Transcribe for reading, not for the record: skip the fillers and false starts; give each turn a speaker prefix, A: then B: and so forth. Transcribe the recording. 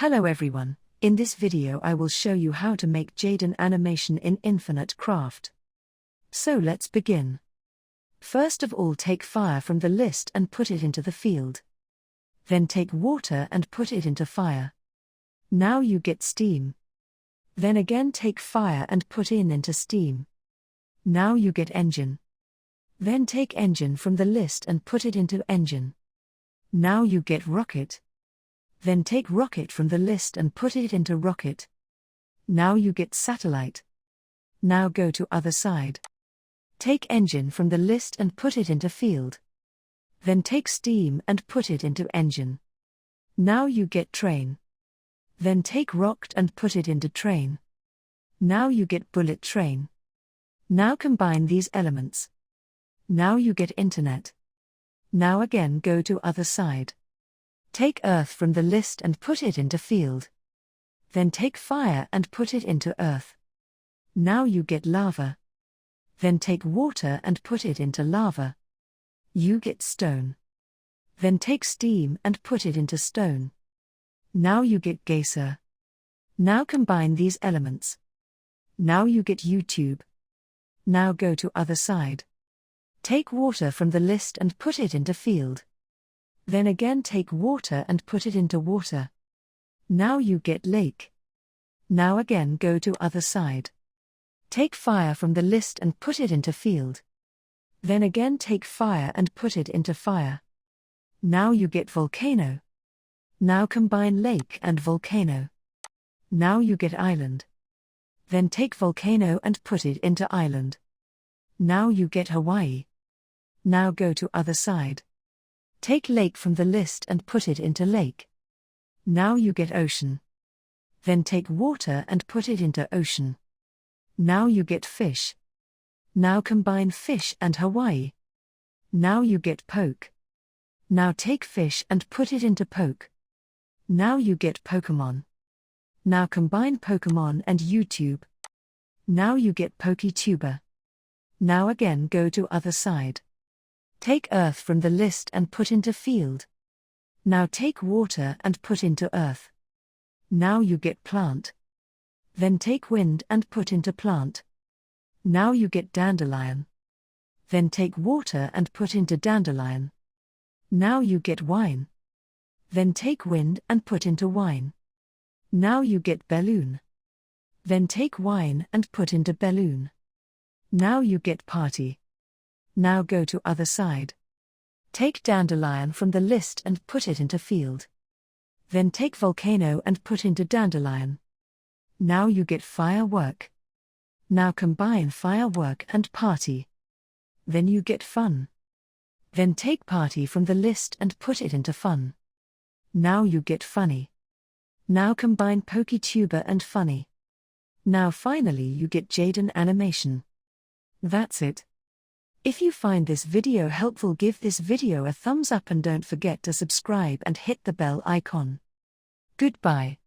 A: Hello everyone, in this video I will show you how to make Jaiden animation in Infinite Craft. So let's begin. First of all, take fire from the list and put it into the field. Then take water and put it into fire. Now you get steam. Then again take fire and put into steam. Now you get engine. Then take engine from the list and put it into engine. Now you get rocket. Then take rocket from the list and put it into rocket. Now you get satellite. Now go to other side. Take engine from the list and put it into field. Then take steam and put it into engine. Now you get train. Then take rocket and put it into train. Now you get bullet train. Now combine these elements. Now you get internet. Now again go to other side. Take earth from the list and put it into field. Then take fire and put it into earth. Now you get lava. Then take water and put it into lava. You get stone. Then take steam and put it into stone. Now you get geyser. Now combine these elements. Now you get YouTube. Now go to other side. Take water from the list and put it into field. Then again take water and put it into water. Now you get lake. Now again go to other side. Take fire from the list and put it into field. Then again take fire and put it into fire. Now you get volcano. Now combine lake and volcano. Now you get island. Then take volcano and put it into island. Now you get Hawaii. Now go to other side. Take lake from the list and put it into lake. Now you get ocean. Then take water and put it into ocean. Now you get fish. Now combine fish and Hawaii. Now you get poke. Now take fish and put it into poke. Now you get Pokemon. Now combine Pokemon and YouTube. Now you get PokeTuber. Now again go to other side. Take earth from the list and put into field. Now take water and put into earth. Now you get plant. Then take wind and put into plant. Now you get dandelion. Then take water and put into dandelion. Now you get wine. Then take wind and put into wine. Now you get balloon. Then take wine and put into balloon. Now you get party. Now go to other side. Take dandelion from the list and put it into field. Then take volcano and put into dandelion. Now you get firework. Now combine firework and party. Then you get fun. Then take party from the list and put it into fun. Now you get funny. Now combine PokeTuber and funny. Now finally you get Jaiden Animation. That's it. If you find this video helpful, give this video a thumbs up and don't forget to subscribe and hit the bell icon. Goodbye.